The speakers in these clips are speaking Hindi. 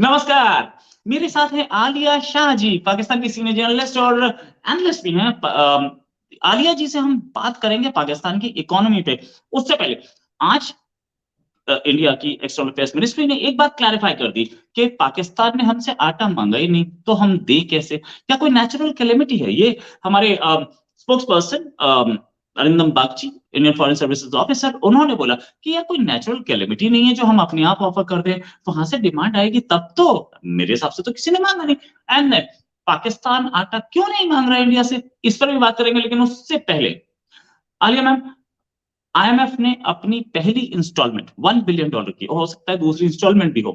नमस्कार। मेरे साथ है आलिया शाह जी, पाकिस्तान की सीनियर जर्नलिस्ट और एनालिस्ट भी हैं। आलिया जी से हम बात करेंगे पाकिस्तान की इकोनॉमी पे। उससे पहले आज इंडिया की एक्सटर्नल अफेयर्स मिनिस्ट्री ने एक बात क्लैरिफाई कर दी कि पाकिस्तान ने हमसे आटा मांगा ही नहीं, तो हम दे कैसे? क्या कोई नेचुरल कैलेमिटी है? ये हमारे spokes person Arindam Bagchi, Indian foreign services officer, उन्होंने बोला कि यह कोई नेचुरल कैलेमिटी नहीं है जो हम अपने आप ऑफर कर दें, वहां से डिमांड आएगी तब तो। मेरे हिसाब से तो किसी ने मांगा नहीं। एंड पाकिस्तान आटा क्यों नहीं मांग रहा है इंडिया से, इस पर भी बात करेंगे। लेकिन उससे पहले आलिया मैम, आईएमएफ ने अपनी पहली इंस्टॉलमेंट $1 बिलियन की, हो सकता है दूसरी इंस्टॉलमेंट भी हो,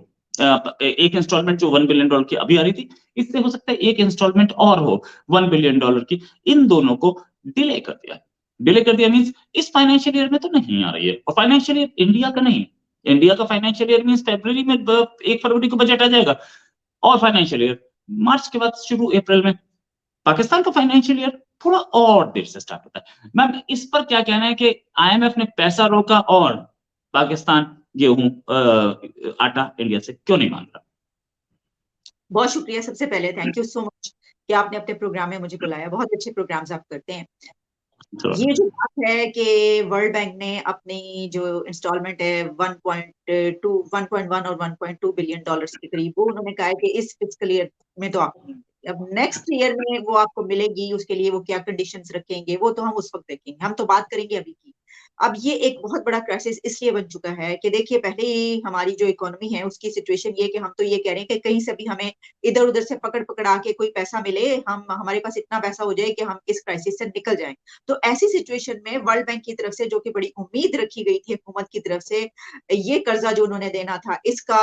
एक इंस्टॉलमेंट जो $1 बिलियन की अभी आ रही थी, इससे हो सकता है एक इंस्टॉलमेंट और हो $1 बिलियन की, इन दोनों को डिले कर दिया। डिले कर दिया मींस इस फाइनेंशियल ईयर में तो नहीं आ रही है, और फाइनेंशियल ईयर इंडिया का नहीं, इंडिया का फाइनेंशियल ईयर मींस फरवरी में, 1 फरवरी को बजट आ जाएगा, और फाइनेंशियल ईयर मार्च के बाद शुरू अप्रैल में। पाकिस्तान का फाइनेंशियल ईयर थोड़ा और देर से स्टार्ट होता है। मैम, इस पर क्या कहना है कि आईएमएफ ने पैसा रोका और पाकिस्तान गेहूं आटा इंडिया से क्यों नहीं मांग रहा? बहुत शुक्रिया। सबसे पहले थैंक यू सो मच कि आपने अपने प्रोग्राम में मुझे बुलाया। बहुत अच्छे प्रोग्राम्स आप करते हैं। तो ये जो बात है कि वर्ल्ड बैंक ने अपनी जो इंस्टॉलमेंट है 1.1 और $1.2 बिलियन के करीब, वो उन्होंने कहा है कि इस फिस्कल ईयर में तो आपको नहीं मिलेगी। अब नेक्स्ट ईयर में वो आपको मिलेगी, उसके लिए वो क्या कंडीशंस रखेंगे वो तो हम उस वक्त देखेंगे। हम तो बात करेंगे अभी की। अब ये एक बहुत बड़ा क्राइसिस इसलिए बन चुका है कि देखिए, पहले ही हमारी जो इकोनॉमी है उसकी सिचुएशन ये कि हम तो ये कह रहे हैं कि कहीं से भी हमें इधर उधर से पकड़ पकड़ा के कोई पैसा मिले, हम हमारे पास इतना पैसा हो जाए कि हम इस क्राइसिस से निकल जाएं। तो ऐसी सिचुएशन में वर्ल्ड बैंक की तरफ से, जो कि बड़ी उम्मीद रखी गई थी हुकूमत की तरफ से, ये कर्जा जो उन्होंने देना था इसका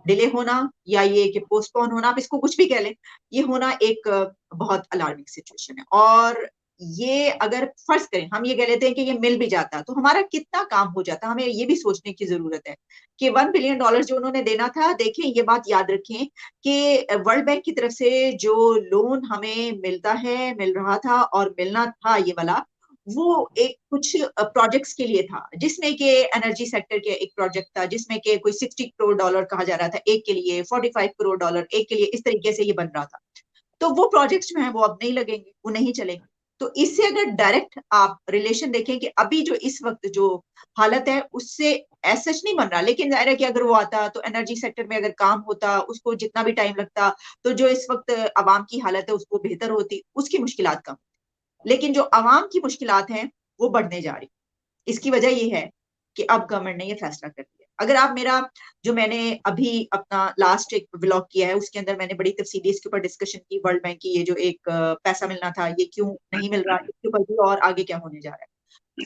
डिले होना या ये कि पोस्टपोन होना, आप इसको कुछ भी कह लें, ये होना एक बहुत अलार्मिंग सिचुएशन है। और ये अगर फर्ज करें हम ये कह लेते हैं कि ये मिल भी जाता तो हमारा कितना काम हो जाता, हमें ये भी सोचने की जरूरत है कि $1 बिलियन जो उन्होंने देना था। देखें, ये बात याद रखें कि वर्ल्ड बैंक की तरफ से जो लोन हमें मिलता है, मिल रहा था और मिलना था ये वाला, वो एक कुछ प्रोजेक्ट्स के लिए था, जिसमें कि एनर्जी सेक्टर के एक प्रोजेक्ट था जिसमें कि कोई $60 करोड़ कहा जा रहा था एक के लिए, $45 करोड़ एक के लिए, इस तरीके से ये बन रहा था। तो वो प्रोजेक्ट्स जो हैं वो अब नहीं लगेंगे, वो नहीं चलेंगे। तो इससे अगर डायरेक्ट आप रिलेशन देखें कि अभी जो इस वक्त जो हालत है उससे ऐसा नहीं बन रहा, लेकिन जाहिर है कि अगर वो आता तो एनर्जी सेक्टर में अगर काम होता, उसको जितना भी टाइम लगता, तो जो इस वक्त आवाम की हालत है उसको बेहतर होती, उसकी मुश्किलात कम। लेकिन जो आवाम की मुश्किलात हैं वो बढ़ने जा रही। इसकी वजह ये है कि अब गवर्नमेंट ने ये फैसला कर लिया। अगर आप मेरा, जो मैंने अभी अपना लास्ट एक ब्लॉग किया है उसके अंदर मैंने बड़ी तफसीली इसके ऊपर डिस्कशन की, वर्ल्ड बैंक की ये जो एक पैसा मिलना था ये क्यों नहीं मिल रहा, इसके ऊपर भी और आगे क्या होने जा रहा है,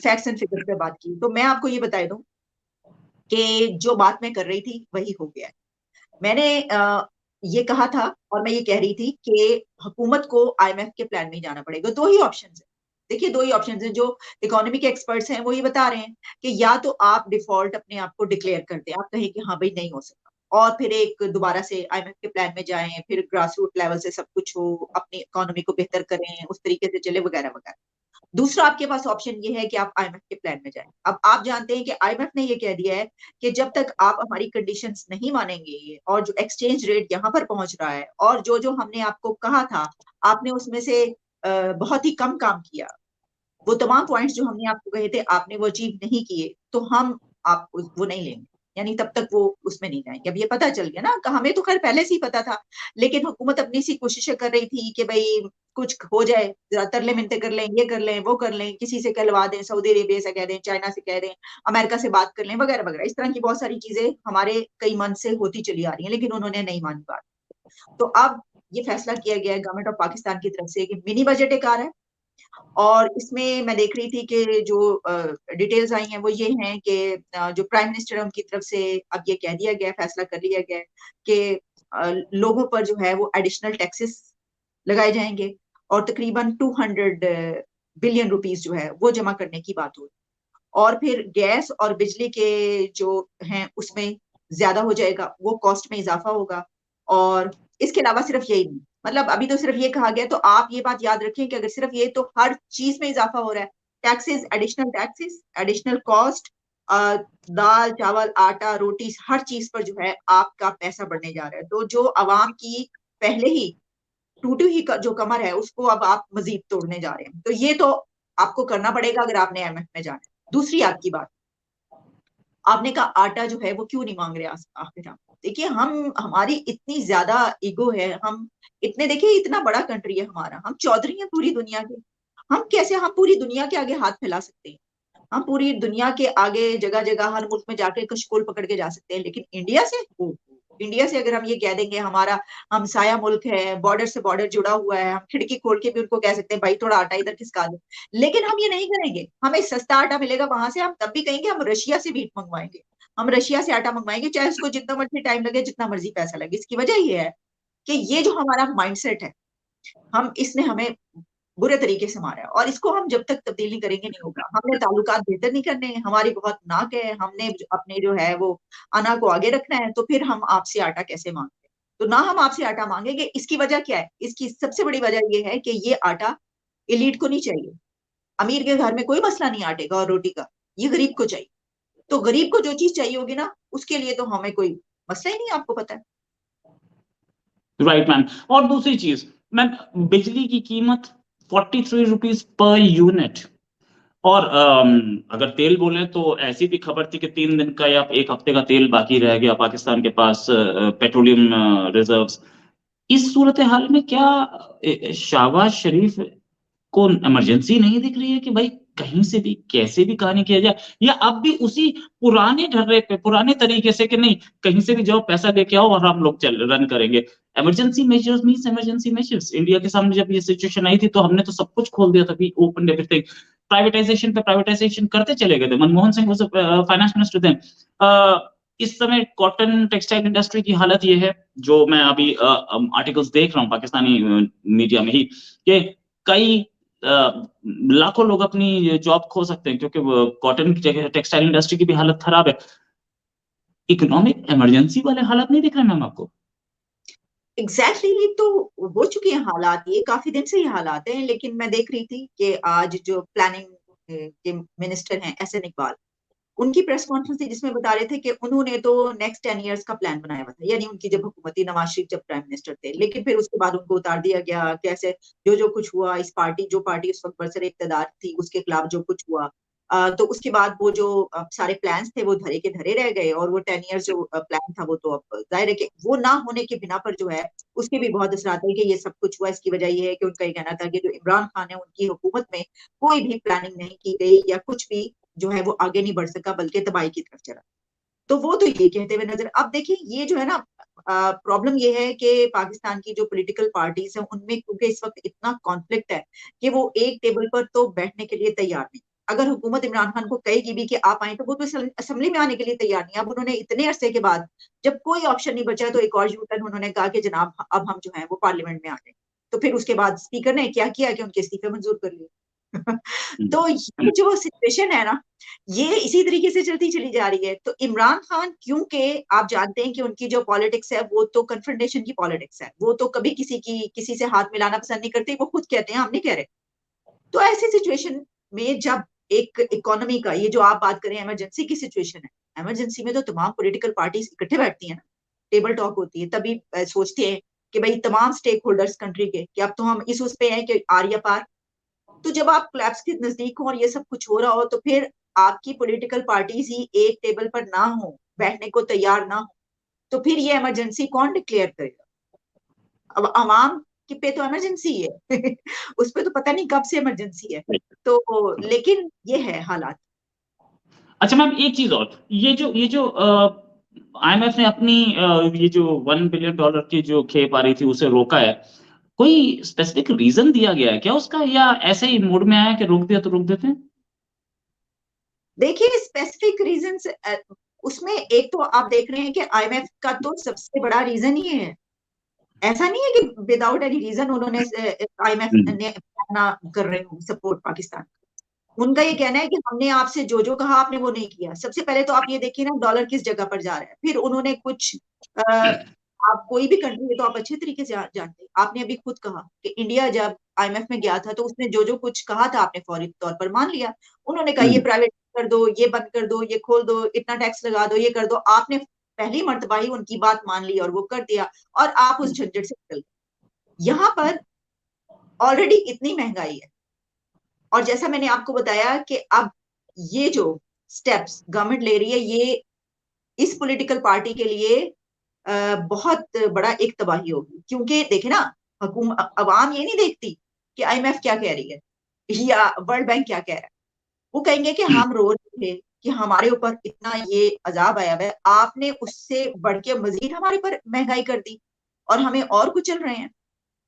फैक्ट्स एंड फिगर्स पे बात की। तो मैं आपको ये बता दूं कि जो बात मैं कर रही थी वही हो गया है। मैंने ये कहा था और मैं ये कह रही थी कि हुकूमत को आईएमएफ के प्लान में ही जाना पड़ेगा। दो ही ऑप्शन है, देखिए दो ही ऑप्शन हैं। जो इकोनॉमी के एक्सपर्ट्स हैं वो ये बता रहे हैं कि या तो आप डिफॉल्ट अपने आप को डिक्लेयर कर दें, आप कहें कि हाँ भाई नहीं हो सकता, और फिर एक दोबारा से आईएमएफ के प्लान में जाएं, फिर ग्रास रूट लेवल से सब कुछ हो, अपनी इकोनॉमी को बेहतर करें, उस तरीके से चले वगैरह वगैरह। दूसरा आपके पास ऑप्शन ये है कि आप आईएमएफ के प्लान में जाएं। अब आप जानते हैं कि आईएमएफ ने ये कह दिया है कि जब तक आप हमारी कंडीशंस नहीं मानेंगे, और जो एक्सचेंज रेट यहाँ पर पहुंच रहा है, और जो जो हमने आपको कहा था आपने उसमें से बहुत ही कम काम किया, वो तमाम पॉइंट्स जो हमने आपको कहे थे आपने वो अचीव नहीं किए, तो हम आप वो नहीं लेंगे, यानी तब तक वो उसमें नहीं जाएंगे। अब ये पता चल गया ना, हमें तो खैर पहले से ही पता था, लेकिन हुकूमत अपनी सी कोशिशें कर रही थी कि भाई कुछ हो जाए, तरले मिनते कर लें, ये कर लें, वो कर लें, किसी से कहलवा दें, सऊदी अरेबिया से कह दें, चाइना से कह दें, अमेरिका से बात कर लें, वगैरह वगैरह। इस तरह की बहुत सारी चीजें हमारे कई मन से होती चली आ रही हैं, लेकिन उन्होंने नहीं मानी बात। तो अब ये फैसला किया गया है गवर्नमेंट ऑफ पाकिस्तान की तरफ से कि मिनी बजट एक आ रहा है, और इसमें मैं देख रही थी कि जो डिटेल्स आई हैं वो ये हैं कि जो प्राइम मिनिस्टर है उनकी तरफ से अब ये कह दिया गया, फैसला कर लिया गया कि लोगों पर जो है वो एडिशनल टैक्सेस लगाए जाएंगे, और तकरीबन 200 बिलियन रुपीस जो है वो जमा करने की बात हो रही। और फिर गैस और बिजली के जो हैं उसमें ज्यादा हो जाएगा, वो कॉस्ट में इजाफा होगा। और इसके अलावा सिर्फ यही नहीं, मतलब अभी तो सिर्फ ये कहा गया, तो आप ये बात याद रखें कि अगर सिर्फ ये, तो हर चीज में इजाफा हो रहा है, टैक्सेस, एडिशनल कॉस्ट, दाल चावल आटा रोटी हर चीज पर जो है आपका पैसा बढ़ने जा रहा है। तो जो आवाम की पहले ही टूटी हुई जो कमर है उसको अब आप मजीद तोड़ने जा रहे हैं। तो ये तो आपको करना पड़ेगा अगर आपने IMF में जाना है। दूसरी आपकी बात, आपने कहा आटा जो है वो क्यों नहीं मांग रहे आखिर हम। देखिए हम हमारी इतनी ज्यादा ईगो है, हम इतने, देखिए इतना बड़ा कंट्री है हमारा, हम चौधरी हैं पूरी दुनिया के। हम पूरी दुनिया के आगे हाथ फैला सकते हैं, हम पूरी दुनिया के आगे जगह जगह हर मुल्क में जाके कशकोल पकड़ के जा सकते हैं, लेकिन इंडिया से अगर हम ये कह देंगे हमारा हमसाया मुल्क है, बॉर्डर से बॉर्डर जुड़ा हुआ है, हम खिड़की खोल के भी उनको कह सकते हैं भाई थोड़ा आटा इधर खिसका दो, लेकिन हम ये नहीं करेंगे। हमें सस्ता आटा मिलेगा वहां से, हम तब भी कहेंगे हम रशिया से भी मंगवाएंगे, हम रशिया से आटा मंगवाएंगे, चाहे उसको जितना मर्जी टाइम लगे, जितना मर्जी पैसा लगे। इसकी वजह ये है कि ये जो हमारा माइंडसेट है, हम इसने हमें बुरे तरीके से मारा है, और इसको हम जब तक तब्दील नहीं करेंगे नहीं होगा। हमने ताल्लुकात बेहतर नहीं करने, हमारी बहुत नाक है, हमने अपने जो है वो अना को आगे रखना है, तो फिर हम आपसे आटा कैसे मांगते हैं? तो ना हम आपसे आटा मांगेंगे। इसकी वजह क्या है? इसकी सबसे बड़ी वजह ये है कि ये आटा एलीट को नहीं चाहिए। अमीर के घर में कोई मसला नहीं आटे का और रोटी का, ये गरीब को चाहिए। तो गरीब को जो चीज चाहिए होगी ना, उसके लिए तो हमें कोई मसला ही नहीं, आपको पता है। Right ma'am. और दूसरी चीज मैम, बिजली की कीमत 43 रुपीज पर यूनिट। और अगर तेल बोले तो ऐसी भी खबर थी कि 3 दिन का या 1 हफ्ते का तेल बाकी रह गया पाकिस्तान के पास, पेट्रोलियम रिजर्व्स। इस सूरत हाल में क्या शहबाज शरीफ को इमरजेंसी नहीं दिख रही है कि भाई कहीं से भी कैसे भी कहानी किया जाए, या अब भी उसी पुराने ढर्रे पे पुराने तरीके से कि नहीं कहीं से भी जाओ पैसा लेके आओ और हम लोग चल रन करेंगे? Emergency measures means emergency measures. India के सामने जब ये सिचुएशन आई थी तो हमने तो सब कुछ खोल दिया था, वी ओपन एवरीथिंग। प्राइवेटाइजेशन पे प्राइवेटाइजेशन करते चले गए थे। Manmohan Singh was finance minister थे। इस समय कॉटन टेक्सटाइल इंडस्ट्री की हालत ये है, जो मैं अभी आर्टिकल्स देख रहा हूँ पाकिस्तानी मीडिया में ही, कि कई लाखों लोग अपनी जॉब खो सकते हैं, क्योंकि कॉटन टेक्सटाइल इंडस्ट्री की भी हालत खराब है। इकोनॉमिक इमरजेंसी वाले हालात नहीं दिख रहे मैम आपको? एग्जैक्टली तो हो चुके हैं हालात, ये काफी दिन से ये हालात हैं। लेकिन मैं देख रही थी कि आज जो प्लानिंग के मिनिस्टर हैं एहसन इकबाल, उनकी प्रेस कॉन्फ्रेंस थी जिसमें बता रहे थे कि उन्होंने तो नेक्स्ट 10 years का प्लान बनाया हुआ था, यानी उनकी जब हुकूमत थी, नवाज शरीफ जब प्राइम मिनिस्टर थे। लेकिन फिर उसके बाद उनको उतार दिया गया, कैसे जो जो कुछ हुआ, इस पार्टी जो पार्टी उस वक्त बरसर इक़्तिदार थी उसके खिलाफ जो कुछ हुआ, तो उसके बाद वो जो सारे प्लान्स थे वो धरे के धरे रह गए, और वो 10 years जो प्लान था वो तो अब जाहिर है कि वो ना होने के बिना पर जो है उसके भी बहुत असरात है कि ये सब कुछ हुआ। इसकी वजह ये है कि उनका ये कहना था कि जो इमरान खान है उनकी हुकूमत में कोई भी प्लानिंग नहीं की गई, या कुछ भी जो है वो आगे नहीं बढ़ सका बल्कि तबाही की तरफ चला। तो वो तो ये कहते हुए नजर, अब देखिए ये जो है ना, प्रॉब्लम ये है कि पाकिस्तान की जो पॉलिटिकल पार्टीज हैं उनमें क्योंकि इस वक्त इतना कॉन्फ्लिक्ट है कि वो एक टेबल पर तो बैठने के लिए तैयार नहीं। अगर हुकूमत इमरान खान को कहेगी भी कि आप आए, तो वो तो असेंबली में आने के लिए तैयार नहीं। अब उन्होंने इतने अरसे के बाद जब कोई ऑप्शन नहीं बचा, तो एक और यू टर्न उन्होंने कहा कि जनाब अब हम जो है वो पार्लियामेंट में आ जाए। तो फिर उसके बाद स्पीकर ने क्या किया कि उनके इस्तीफे मंजूर कर लिए। तो ये जो सिचुएशन है ना, ये इसी तरीके से चलती चली जा रही है। तो इमरान खान, क्योंकि आप जानते हैं कि उनकी जो पॉलिटिक्स है वो तो कन्फ्रंटेशन की पॉलिटिक्स है, वो तो कभी किसी से हाथ मिलाना पसंद नहीं करते। वो खुद कहते हैं, हम नहीं कह रहे। तो ऐसी सिचुएशन में जब एक इकोनॉमी का, ये जो आप बात करें इमरजेंसी की सिचुएशन है, इमरजेंसी में तो तमाम पॉलिटिकल पार्टीज इकट्ठे बैठती हैं ना, टेबल टॉक होती है, तभी सोचते हैं कि भाई तमाम स्टेक होल्डर्स कंट्री के, कि अब तो हम इस उस पे हैं कि आर या पार। तो जब आप कोलैप्स के नजदीक हो और ये सब कुछ हो रहा हो, तो फिर आपकी पॉलिटिकल पार्टीज ही एक टेबल पर ना हो, बैठने को तैयार ना हो, तो फिर ये इमरजेंसी कौन डिक्लेयर करेगा? अब अवाम के पे तो इमरजेंसी है उस पे तो पता नहीं कब से इमरजेंसी है। तो लेकिन ये है हालात। अच्छा मैम, एक चीज और, ये जो आईएमएफ ने अपनी ये जो $1 बिलियन की जो खेप आ रही थी उसे रोका है, कोई स्पेसिफिक रीजन दिया गया है क्या उसका, या ऐसे ही मूड में आया कि रोक दिया तो रोक देते हैं? देखिए स्पेसिफिक रीजन, उसमें एक तो आप देख रहे हैं कि IMF का तो सबसे बड़ा रीजन ये है। ऐसा नहीं है कि विदाउट एनी रीजन उन्होंने IMF हम्म। ने ना कर रहे हो सपोर्ट पाकिस्तान। उनका ये कहना है कि हमने आपसे जो जो कहा आपने वो नहीं किया। सबसे पहले तो आप ये देखिए ना, डॉलर किस जगह पर जा रहा है। फिर उन्होंने कुछ आप कोई भी कंट्री है तो आप अच्छे तरीके से जानते हैं। आपने अभी खुद कहा कि इंडिया जब IMF में गया था तो उसने जो जो कुछ कहा था आपने फौरी तौर पर मान लिया। उन्होंने कहा ये हम्म। प्राइवेट कर दो, ये बंद कर दो, ये खोल दो, इतना टैक्स लगा दो, ये कर दो। आपने पहली मर्तबा ही उनकी बात मान ली और वो कर दिया, और आप उस झंझट से निकल गए। यहाँ पर ऑलरेडी इतनी महंगाई है, और जैसा मैंने आपको बताया कि अब ये जो स्टेप्स गवर्नमेंट ले रही है, ये इस पॉलिटिकल पार्टी के लिए बहुत बड़ा एक तबाही होगी। क्योंकि देखे ना, अवाम ये नहीं देखती कि आईएमएफ क्या कह रही है या वर्ल्ड बैंक क्या कह रहा है। वो कहेंगे कि हम रो रहे थे कि हमारे ऊपर इतना ये अजाब आया हुआ है, आपने उससे बढ़ के मजीद हमारे पर महंगाई कर दी और हमें और कुचल रहे हैं।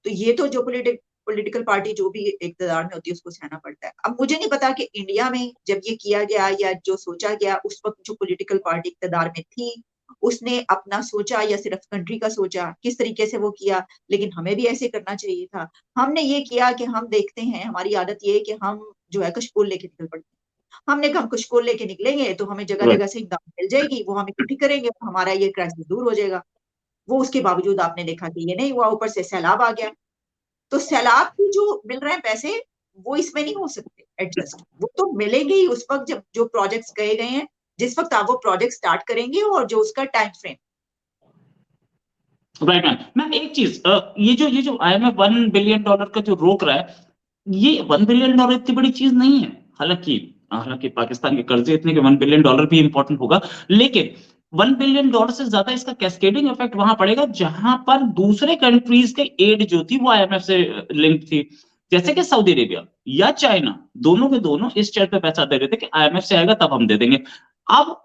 तो ये तो जो पॉलिटिकल पार्टी जो भी इक़्तिदार में होती है उसको सहना पड़ता है। अब मुझे नहीं पता कि इंडिया में जब ये किया गया या जो सोचा गया, उस वक्त जो पॉलिटिकल पार्टी इक़्तिदार में थी उसने अपना सोचा या सिर्फ कंट्री का सोचा, किस तरीके से वो किया। लेकिन हमें भी ऐसे करना चाहिए था। हमने ये किया कि हम देखते हैं, हमारी आदत ये है कि हम जो है कशकोल लेके निकल पड़ते हैं। हमने कहा हम कशकोल लेके निकलेंगे तो हमें जगह जगह से इमदाद मिल जाएगी, वो हम इकट्ठी करेंगे, हमारा ये क्राइसिस दूर हो जाएगा। वो उसके बावजूद आपने देखा कि ये नहीं हुआ, ऊपर से सैलाब आ गया। तो सैलाब की जो मिल रहे हैं पैसे, वो इसमें नहीं हो सकते एडजस्ट। वो तो मिलेंगे ही उस वक्त जब जो प्रोजेक्ट्स कहे गए हैं, जिस वक्त आप वो प्रोजेक्ट स्टार्ट करेंगे और जो उसका time frame. Right ma'am. Ma'am एक चीज, ये जो IMF $1 बिलियन का जो रोक रहा है, ये $1 बिलियन इतनी बड़ी चीज नहीं है। हालांकि हालांकि पाकिस्तान के कर्जे इतने कि $1 बिलियन भी इंपॉर्टेंट होगा, लेकिन $1 बिलियन से ज्यादा इसका कैस्केडिंग इफेक्ट वहां पड़ेगा जहां पर दूसरे कंट्रीज के एड जो थी वो IMF से लिंक थी। जैसे कि सऊदी अरेबिया या चाइना, दोनों के दोनों इस शर्त पे पैसा दे रहे थे कि IMF से आएगा तब हम दे देंगे। अब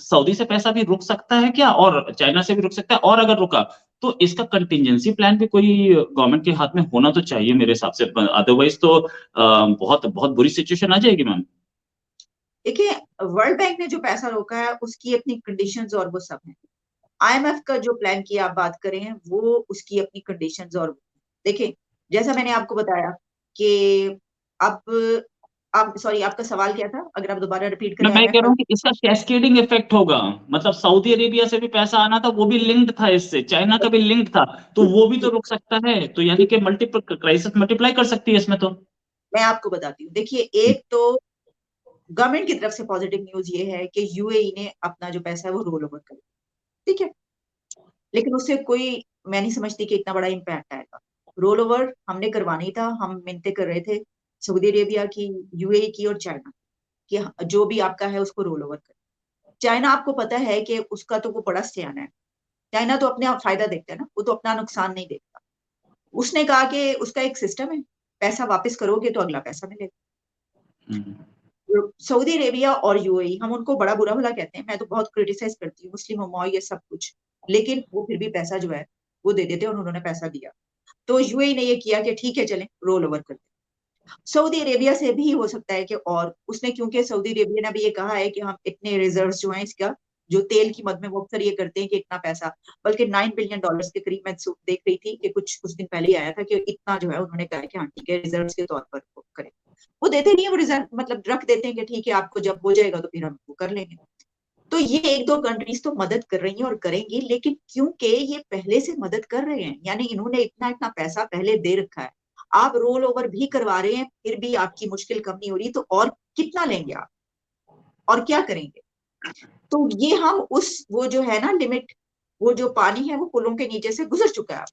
सऊदी से पैसा भी रुक सकता है क्या, और चाइना से भी रुक सकता है, और अगर रुका तो इसका कंटिजेंसी प्लान भी कोई गवर्नमेंट के हाथ में होना तो चाहिए मेरे हिसाब से, अदरवाइज तो बहुत बहुत बुरी सिचुएशन आ जाएगी मैम। देखिए, वर्ल्ड बैंक ने जो पैसा रोका है उसकी अपनी कंडीशंस और वो सब है। आईएमएफ का जो प्लान की आप बात करें वो उसकी अपनी कंडीशंस और देखिए, जैसा मैंने आपको बताया कि अब आप सॉरी, आपका सवाल क्या था? अगर आप दोबारा रिपीट करें मैं आईएमएफ कह रहा वाला। हूँ कि इसका कैस्केडिंग इफेक्ट होगा, मतलब सऊदी अरेबिया से भी पैसा आना था, वो भी लिंक्ड था इससे, चाइना का भी लिंक था, तो वो भी तो रुक सकता है। तो यानी कि मल्टीपल क्राइसिस मल्टीप्लाई कर सकती है इसमें तो। मैं आपको बताती हूँ। देखिए, एक तो गवर्नमेंट की तरफ से पॉजिटिव न्यूज ये है कि यूएई ने अपना जो पैसा है वो रोल ओवर कर दिया, ठीक है। लेकिन उससे कोई, मैं नहीं समझती कि इतना बड़ा इम्पैक्ट आएगा। रोल ओवर हमने करवानी था, हम मिन्नतें कर रहे थे सऊदी अरेबिया की, यूएई की और चाइना की, जो भी आपका है उसको रोल ओवर कर। चाइना आपको पता है कि उसका तो वो बड़ा सियाना है। चाइना तो अपने आप फायदा देखता है ना, वो तो अपना नुकसान नहीं देखता। उसने कहा कि उसका एक सिस्टम है, पैसा वापस करोगे तो अगला पैसा मिलेगा। हम्म। सऊदी अरेबिया और यूएई, हम उनको बड़ा बुरा भला कहते हैं, मैं तो बहुत क्रिटिसाइज करती हूँ, मुस्लिम उम्मा ये सब कुछ, लेकिन वो फिर भी पैसा जो है वो दे देते हैं, और उन्होंने पैसा दिया। तो यूएई ने ये किया कि ठीक है चलें रोल ओवर करते हैं। सऊदी अरेबिया से भी हो सकता है कि, और उसने, क्योंकि सऊदी अरेबिया ने भी ये कहा है कि हम इतने रिजर्व जो हैं इसका, जो तेल की मद में वो अक्सर ये करते हैं कि इतना पैसा, बल्कि $9 बिलियन के करीब मैं देख रही थी कि कुछ दिन पहले ही आया था कि इतना जो है उन्होंने कहा कि हाँ ठीक है रिजर्व के तौर पर वो करें। वो देते नहीं है, वो रिजर्व मतलब रख देते हैं कि ठीक है आपको जब हो जाएगा तो फिर हम वो कर लेंगे। तो ये एक दो कंट्रीज तो मदद कर रही हैं और करेंगी, लेकिन क्योंकि ये पहले से मदद कर रहे हैं, यानी इन्होंने इतना इतना पैसा पहले दे रखा है, आप रोल ओवर भी करवा रहे हैं, फिर भी आपकी मुश्किल कम नहीं हो रही, तो और कितना लेंगे आप और क्या करेंगे? तो ये हम उस वो जो है ना लिमिट, वो जो पानी है वो पुलों के नीचे से गुजर चुका है।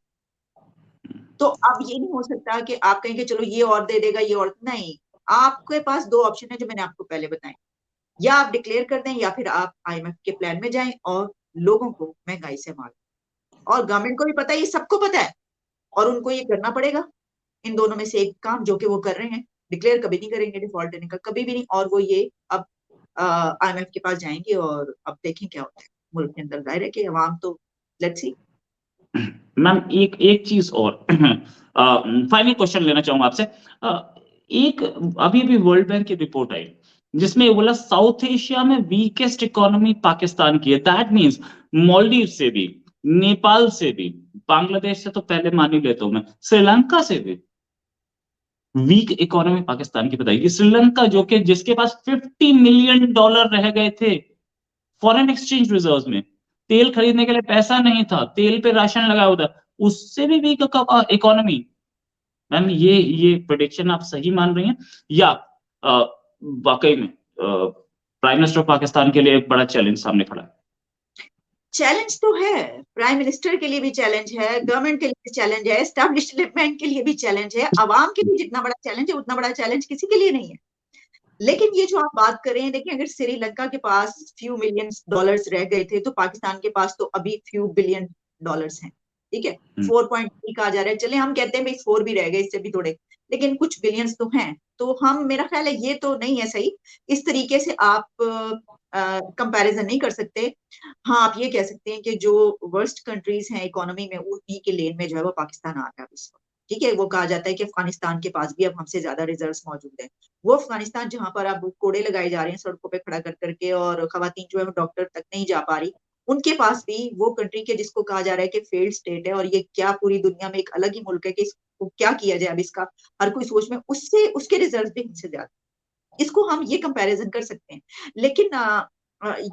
तो अब ये नहीं हो सकता कि आप कहेंगे चलो ये और दे देगा, ये और नहीं। आपके पास दो ऑप्शन है जो मैंने आपको पहले बताए, या आप डिक्लेयर कर दें या फिर आप आईएमएफ के प्लान में जाएं और लोगों को महंगाई से मार। और गवर्नमेंट को भी पता है, ये सबको पता है, और उनको ये करना पड़ेगा। इन दोनों में से एक काम जो कि वो कर रहे हैं, डिक्लेयर कभी नहीं करेंगे डिफॉल्ट देने का, कभी भी नहीं। और वो ये अब आईएमएफ के पास जाएंगे और अब देखें क्या होता है मुल्क के अंदर। जाहिर है कि अवाम तो लेट्स सी। मैम एक एक चीज और फाइनल क्वेश्चन लेना चाहूंगा आपसे। एक अभी अभी वर्ल्ड बैंक की रिपोर्ट आई जिसमें ये बोला साउथ एशिया में वीकेस्ट इकोनॉमी पाकिस्तान की है। दैट मींस मालदीव से भी, नेपाल से भी, बांग्लादेश से तो पहले मान ही लेता हूं मैं, श्रीलंका से भी वीक इकोनॉमी पाकिस्तान की बताई। श्रीलंका जो कि जिसके पास $50 मिलियन रह गए थे फॉरेन एक्सचेंज रिजर्व में, तेल खरीदने के लिए पैसा नहीं था, तेल पे राशन लगा हुआ था, उससे भी वीक इकोनॉमी। मैम ये प्रेडिक्शन आप सही मान रही हैं या वाकई में प्राइम मिनिस्टर ऑफ पाकिस्तान के लिए एक बड़ा चैलेंज सामने खड़ा है। चैलेंज तो है, प्राइम मिनिस्टर के लिए भी चैलेंज है, गवर्नमेंट के लिए भी चैलेंज है, एस्टैब्लिशमेंट के लिए भी चैलेंज है, अवाम के लिए जितना बड़ा चैलेंज है उतना बड़ा चैलेंज किसी के लिए नहीं है। लेकिन ये जो आप बात कर रहे हैं, देखिए अगर श्रीलंका के पास फ्यू मिलियन डॉलर्स रह गए थे तो पाकिस्तान के पास तो अभी फ्यू बिलियन डॉलर्स हैं, ठीक है। 4.3 कहा जा रहा है, चले हम कहते हैं भाई 4 भी रह गए, इससे भी थोड़े, लेकिन कुछ बिलियंस तो हैं। तो हम, मेरा ख्याल है ये तो नहीं है सही, इस तरीके से आप कंपैरिजन नहीं कर सकते। हाँ, आप ये कह सकते हैं कि जो वर्स्ट कंट्रीज हैं इकोनॉमी में, उन्हीं के लेन में जो है वो पाकिस्तान आ रहा है इस वक्त, ठीक है। वो कहा जाता है कि अफगानिस्तान के पास भी अब हमसे ज्यादा रिजर्व्स मौजूद है। वो अफगानिस्तान जहां पर अब कोड़े लगाए जा रहे हैं सड़कों पे खड़ा कर करके, और खवातीन जो है वो डॉक्टर तक नहीं जा पा रही, उनके पास भी वो कंट्री के जिसको कहा जा रहा है कि फेल्ड स्टेट है, और ये क्या पूरी दुनिया में एक अलग ही मुल्क है कि इसको क्या किया जाए अब इसका, हर कोई सोच में, उससे उसके रिजल्ट भी हमसे ज्यादा, इसको हम ये कंपैरिजन कर सकते हैं। लेकिन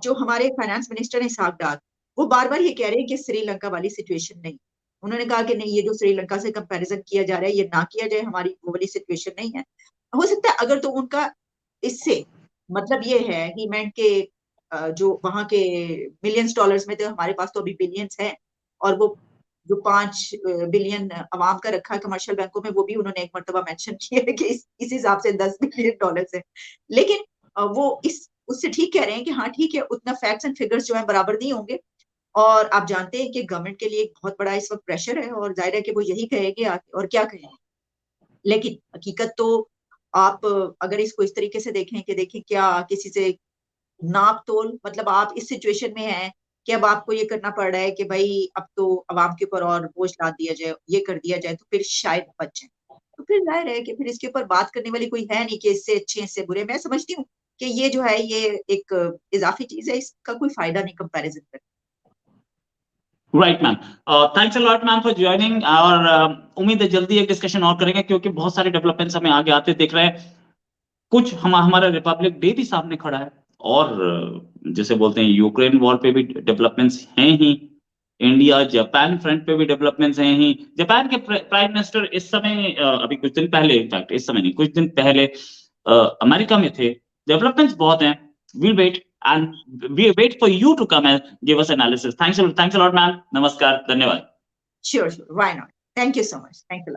जो हमारे फाइनेंस मिनिस्टर हैं इसहाक डार, वो बार बार ये कह रहे हैं कि श्रीलंका वाली सिचुएशन नहीं, उन्होंने कहा कि नहीं, ये जो श्रीलंका से कंपैरिजन किया जा रहा है ये ना किया जाए, हमारी वो वाली सिचुएशन नहीं है। हो सकता है अगर तो उनका इससे मतलब ये है कि मैं के जो वहां के मिलियंस डॉलर्स में थे, हमारे पास तो अभी बिलियंस है, और वो जो 5 बिलियन अवाम का रखा है कमर्शियल बैंकों में, वो भी उन्होंने एक मरतबा मेंशन किया है कि इस हिसाब से 10 बिलियन डॉलर्स है। लेकिन वो इस उससे ठीक कह रहे हैं कि हाँ ठीक है, उतना फैक्ट्स एंड फिगर्स जो है बराबर नहीं होंगे, और आप जानते हैं कि गवर्नमेंट के लिए एक बहुत बड़ा इस वक्त प्रेशर है, और जाहिर है कि वो यही कहेंगे और क्या कहेंगे। लेकिन हकीकत तो आप अगर इसको इस तरीके से देखें क्या किसी से नाप तोल, मतलब आप इस सिचुएशन में हैं कि अब आपको ये करना पड़ रहा है कि भाई अब तो अवाम के ऊपर और बोझ ला दिया जाए, ये कर दिया जाए तो फिर शायद बच जाए, तो फिर जाहिर है कि फिर इसके ऊपर बात करने वाली कोई है नहीं कि इससे अच्छे इससे बुरे। मैं समझती हूँ कि ये जो है ये एक इजाफी चीज है, इसका कोई फायदा नहीं कंपैरिजन करने। Right ma'am, thanks a lot ma'am for joining, और उम्मीद है जल्दी एक डिस्कशन और करेंगे क्योंकि बहुत सारे डेवलपमेंट्स हमें आगे आते देख रहे हैं। कुछ हमारा रिपब्लिक डे भी सामने खड़ा है, और जैसे बोलते हैं यूक्रेन वॉर पे भी डेवलपमेंट्स हैं ही, इंडिया जापान फ्रंट पे भी डेवलपमेंट्स हैं ही। जापान के प्राइम मिनिस्टर इस समय अभी कुछ दिन पहले, इनफैक्ट इस समय नहीं, कुछ दिन पहले अमेरिका में थे। डेवलपमेंट्स बहुत हैं, we'll wait and we wait for you to come and give us analysis. Thanks a lot, ma'am. Namaskar, धन्यवाद। Sure, why not? Thank you so much. Thank you.